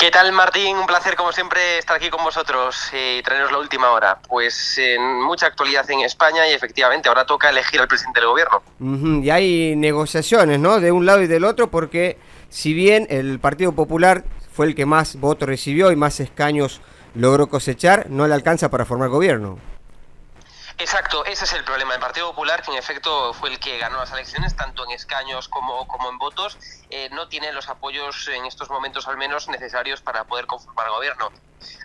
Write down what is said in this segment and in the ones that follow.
¿Qué tal, Martín? Un placer, como siempre, estar aquí con vosotros y traeros la última hora. Pues mucha actualidad en España y efectivamente ahora toca elegir al presidente del gobierno. Y hay negociaciones, ¿no? De un lado y del otro, porque si bien el Partido Popular fue el que más votos recibió y más escaños logró cosechar, no le alcanza para formar gobierno. Exacto, ese es el problema del Partido Popular, que en efecto fue el que ganó las elecciones, tanto en escaños como en votos. No tiene los apoyos en estos momentos al menos necesarios para poder conformar gobierno.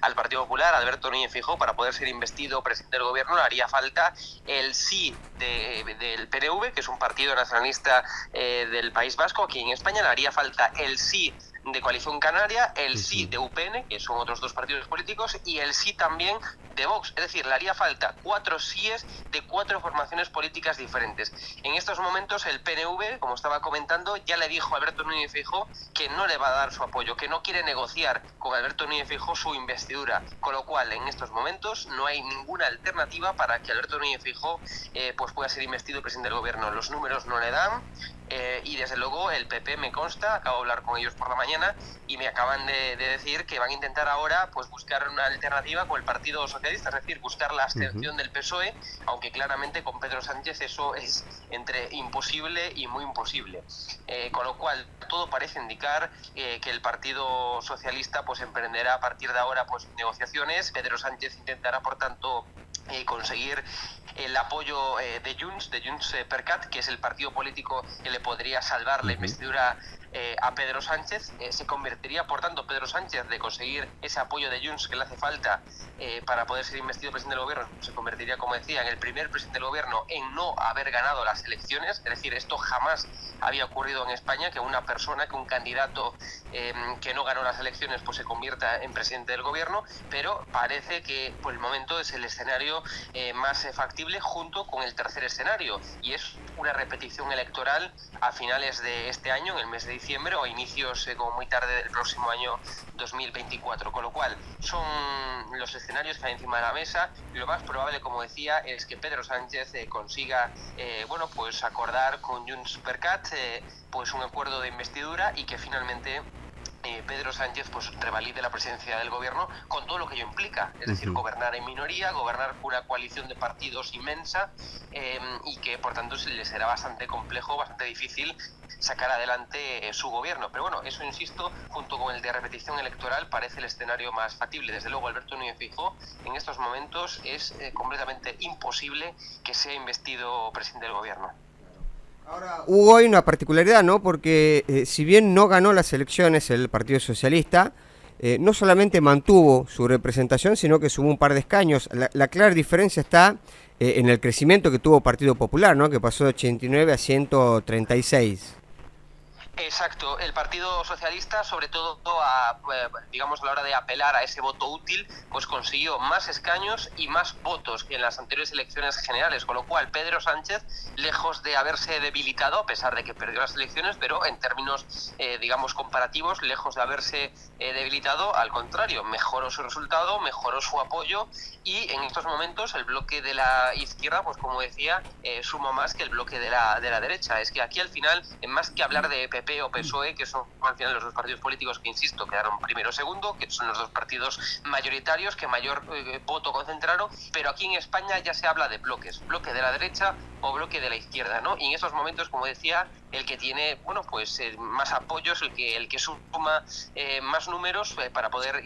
Al Partido Popular, Alberto Núñez Feijóo, para poder ser investido presidente del gobierno, le haría falta el sí del PNV, que es un partido nacionalista del País Vasco. Aquí en España le haría falta el sí de Coalición Canaria, el sí de UPN, que son otros dos partidos políticos, y el sí también de Vox. Es decir, le haría falta 4 síes de 4 formaciones políticas diferentes. En estos momentos el PNV, como estaba comentando, ya le dijo a Alberto Núñez Feijóo que no le va a dar su apoyo, que no quiere negociar con Alberto Núñez Feijóo su investidura, con lo cual en estos momentos no hay ninguna alternativa para que Alberto Núñez Feijóo pues pueda ser investido presidente del gobierno. Los números no le dan. Y desde luego el PP me consta, acabo de hablar con ellos por la mañana y me acaban de decir que van a intentar ahora pues buscar una alternativa con el Partido Socialista, es decir, buscar la abstención del PSOE, aunque claramente con Pedro Sánchez eso es entre imposible y muy imposible. Con lo cual todo parece indicar que el Partido Socialista pues emprenderá a partir de ahora pues negociaciones. Pedro Sánchez intentará por tanto conseguir el apoyo de Junts per Cat, que es el partido político que le podría salvar la investidura a Pedro Sánchez. Se convertiría, por tanto, Pedro Sánchez, de conseguir ese apoyo de Junts que le hace falta para poder ser investido presidente del gobierno, se convertiría, como decía, en el primer presidente del gobierno en no haber ganado las elecciones. Es decir, esto jamás había ocurrido en España, que una persona, que un candidato que no ganó las elecciones pues se convierta en presidente del gobierno, pero parece que por el momento es el escenario más factible, junto con el tercer escenario, y es una repetición electoral a finales de este año, en el mes de diciembre, o a inicios como muy tarde del próximo año 2024, con lo cual son los escenarios que hay encima de la mesa. Lo más probable, como decía, es que Pedro Sánchez consiga pues acordar con Junts per Cat pues un acuerdo de investidura y que finalmente Pedro Sánchez pues revalide la presidencia del gobierno con todo lo que ello implica, es decir, gobernar en minoría, gobernar una coalición de partidos inmensa y que por tanto le será bastante complejo, bastante difícil sacar adelante su gobierno. Pero bueno, eso, insisto, junto con el de repetición electoral, parece el escenario más factible. Desde luego, Alberto Núñez Feijóo en estos momentos es completamente imposible que sea investido presidente del gobierno. Ahora, hubo hoy una particularidad, ¿no? Porque si bien no ganó las elecciones el Partido Socialista, no solamente mantuvo su representación, sino que sumó un par de escaños. La clara diferencia está en el crecimiento que tuvo Partido Popular, ¿no? Que pasó de 89 a 136. Exacto, el Partido Socialista, sobre todo digamos a la hora de apelar a ese voto útil, pues consiguió más escaños y más votos que en las anteriores elecciones generales, con lo cual Pedro Sánchez, lejos de haberse debilitado, a pesar de que perdió las elecciones, pero en términos digamos comparativos, lejos de haberse debilitado, al contrario, mejoró su resultado, mejoró su apoyo, y en estos momentos el bloque de la izquierda, pues como decía, suma más que el bloque de la derecha. Es que aquí al final, más que hablar de PP o PSOE, que son al final los dos partidos políticos que, insisto, quedaron primero o segundo, que son los dos partidos mayoritarios que mayor voto concentraron, pero aquí en España ya se habla de bloques, bloque de la derecha o bloque de la izquierda, ¿no? Y en esos momentos, como decía, el que tiene más apoyos, el que suma más números para poder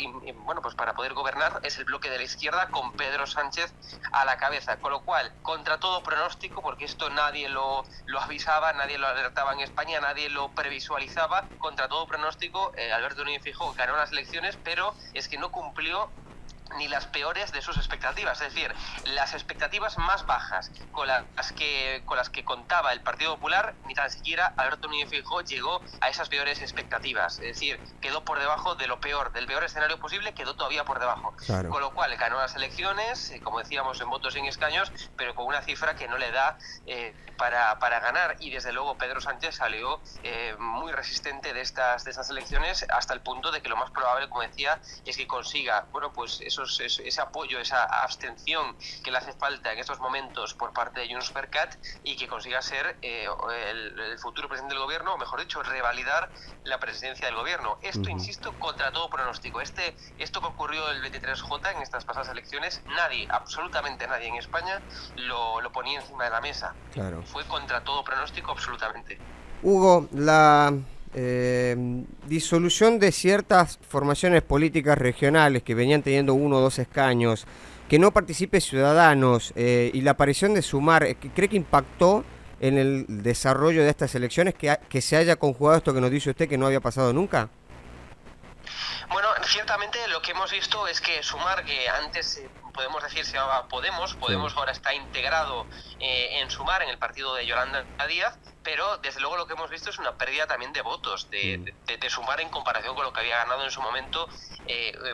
para poder gobernar es el bloque de la izquierda, con Pedro Sánchez a la cabeza, con lo cual, contra todo pronóstico, porque esto nadie lo avisaba, nadie lo alertaba en España, nadie lo previsualizaba, contra todo pronóstico, Alberto Núñez Feijóo ganó las elecciones, pero es que no cumplió ni las peores de sus expectativas, es decir, las expectativas más bajas con las que contaba el Partido Popular, ni tan siquiera Alberto Núñez Feijóo llegó a esas peores expectativas, es decir, quedó por debajo de lo peor, del peor escenario posible, quedó todavía por debajo, Claro. Con lo cual ganó las elecciones, como decíamos, en votos y en escaños, pero con una cifra que no le da para ganar, y desde luego Pedro Sánchez salió muy resistente de estas elecciones, hasta el punto de que lo más probable, como decía, es que consiga, esos ese apoyo, esa abstención que le hace falta en estos momentos por parte de Junts per Cat y que consiga ser el futuro presidente del gobierno, o mejor dicho, revalidar la presidencia del gobierno. Esto, insisto, contra todo pronóstico. Esto que ocurrió el 23J en estas pasadas elecciones, nadie, absolutamente nadie en España lo ponía encima de la mesa. Claro. Fue contra todo pronóstico absolutamente. Hugo, la disolución de ciertas formaciones políticas regionales que venían teniendo 1 o 2 escaños, que no participe Ciudadanos y la aparición de Sumar, ¿cree que impactó en el desarrollo de estas elecciones, que se haya conjugado esto que nos dice usted que no había pasado nunca? Bueno, ciertamente lo que hemos visto es que Sumar, que antes podemos decir se llamaba Podemos ahora está integrado en Sumar, en el partido de Yolanda Díaz, pero desde luego lo que hemos visto es una pérdida también de votos de Sumar en comparación con lo que había ganado en su momento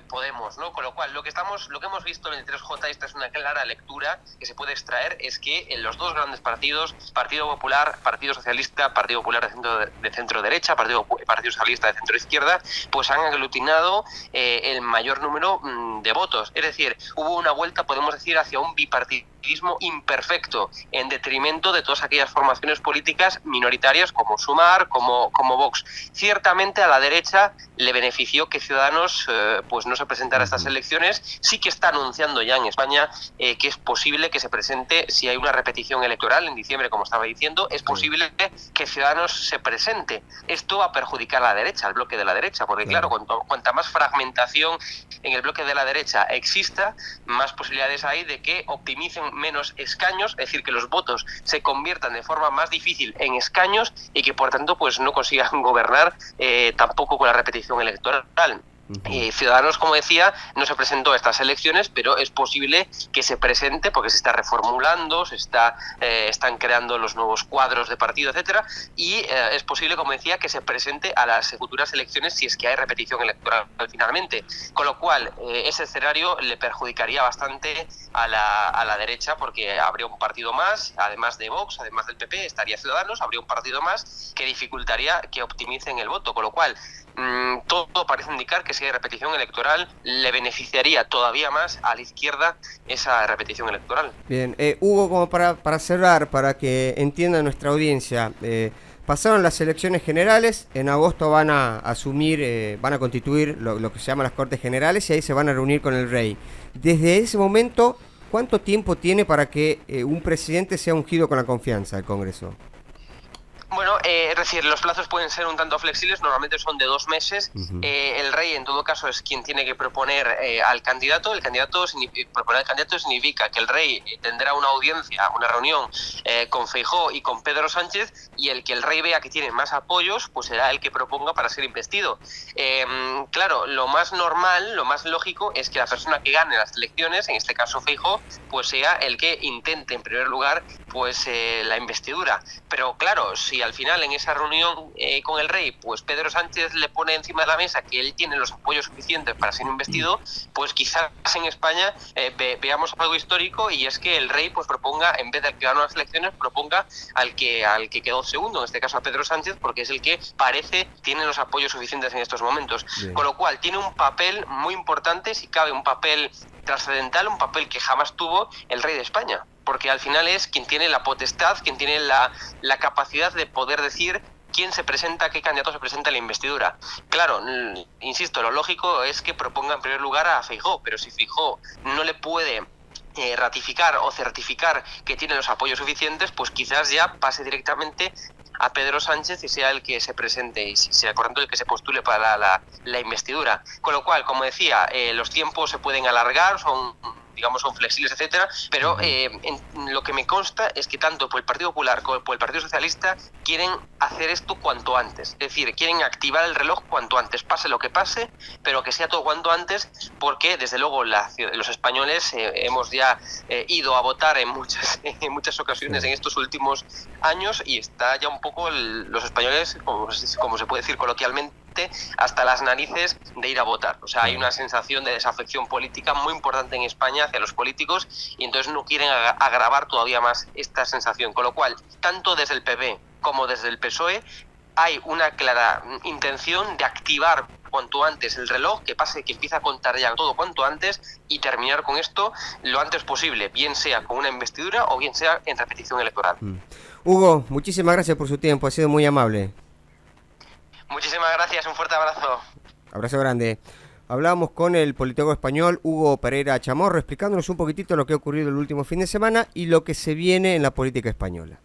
Podemos, ¿no? Con lo cual lo que hemos visto en el 3J, esta es una clara lectura que se puede extraer, es que en los dos grandes partidos, Partido Popular, Partido Socialista, Partido Popular de centro derecha, Partido Socialista de centro izquierda, pues han aglutinado el mayor número de votos. Es decir, hubo una vuelta, podemos decir, hacia un bipartidismo imperfecto, en detrimento de todas aquellas formaciones políticas minoritarias como Sumar, como Vox. Ciertamente a la derecha le benefició que Ciudadanos pues no se presentara a estas elecciones. Sí que está anunciando ya en España que es posible que se presente, si hay una repetición electoral en diciembre, como estaba diciendo, es posible que Ciudadanos se presente. Esto va a perjudicar a la derecha, al bloque de la derecha, porque claro, cuanta más fragmentación en el bloque de la derecha exista, más posibilidades hay de que optimicen menos escaños, es decir, que los votos se conviertan de forma más difícil en escaños y que por tanto pues no consigan gobernar tampoco con la repetición electoral. Ciudadanos, como decía, no se presentó a estas elecciones, pero es posible que se presente porque se está reformulando, están creando los nuevos cuadros de partido, etcétera, y es posible, como decía, que se presente a las futuras elecciones si es que hay repetición electoral finalmente. Con lo cual, ese escenario le perjudicaría bastante a la derecha porque habría un partido más, además de Vox, además del PP, estaría Ciudadanos, habría un partido más que dificultaría que optimicen el voto, con lo cual todo parece indicar que si hay repetición electoral le beneficiaría todavía más a la izquierda esa repetición electoral. Bien, Hugo, como para cerrar, para que entienda nuestra audiencia, pasaron las elecciones generales, en agosto van a van a constituir lo que se llama las Cortes Generales y ahí se van a reunir con el rey. Desde ese momento, ¿cuánto tiempo tiene para que un presidente sea ungido con la confianza del Congreso? Bueno, es decir, los plazos pueden ser un tanto flexibles, normalmente son de 2 meses. El rey, en todo caso, es quien tiene que proponer al candidato. Proponer al candidato significa que el rey tendrá una audiencia, una reunión con Feijóo y con Pedro Sánchez, y el que el rey vea que tiene más apoyos, pues será el que proponga para ser investido. Claro, lo más normal, lo más lógico es que la persona que gane las elecciones, en este caso Feijóo, pues sea el que intente, en primer lugar, pues la investidura. Pero claro, si al final en esa reunión con el rey, pues Pedro Sánchez le pone encima de la mesa que él tiene los apoyos suficientes para ser investido, pues quizás en España veamos algo histórico, y es que el rey pues proponga, en vez del que ganó las elecciones, proponga al que quedó segundo, en este caso a Pedro Sánchez, porque es el que parece tiene los apoyos suficientes en estos momentos. Bien. Con lo cual tiene un papel muy importante, si cabe un papel trascendental, un papel que jamás tuvo el rey de España, porque al final es quien tiene la potestad, quien tiene la capacidad de poder decir quién se presenta, qué candidato se presenta en la investidura. Claro, insisto, lo lógico es que proponga en primer lugar a Feijóo, pero si Feijóo no le puede ratificar o certificar que tiene los apoyos suficientes, pues quizás ya pase directamente a Pedro Sánchez y sea el que se presente y sea por tanto el que se postule para la investidura. Con lo cual, como decía, los tiempos se pueden alargar, son flexibles, etcétera, pero lo que me consta es que tanto por el Partido Popular como por el Partido Socialista quieren hacer esto cuanto antes, es decir, quieren activar el reloj cuanto antes, pase lo que pase, pero que sea todo cuanto antes, porque desde luego los españoles hemos ya ido a votar en muchas ocasiones en estos últimos años, y está ya un poco los españoles, como se puede decir coloquialmente, hasta las narices de ir a votar. O sea, hay una sensación de desafección política muy importante en España hacia los políticos, y entonces no quieren agravar todavía más esta sensación. Con lo cual, tanto desde el PP como desde el PSOE hay una clara intención de activar cuanto antes el reloj, que empiece a contar ya todo cuanto antes y terminar con esto lo antes posible, bien sea con una investidura o bien sea en repetición electoral. Hugo, muchísimas gracias por su tiempo, ha sido muy amable. Muchísimas gracias, un fuerte abrazo. Abrazo grande. Hablábamos con el politólogo español Hugo Pereira Chamorro, explicándonos un poquitito lo que ha ocurrido el último fin de semana y lo que se viene en la política española.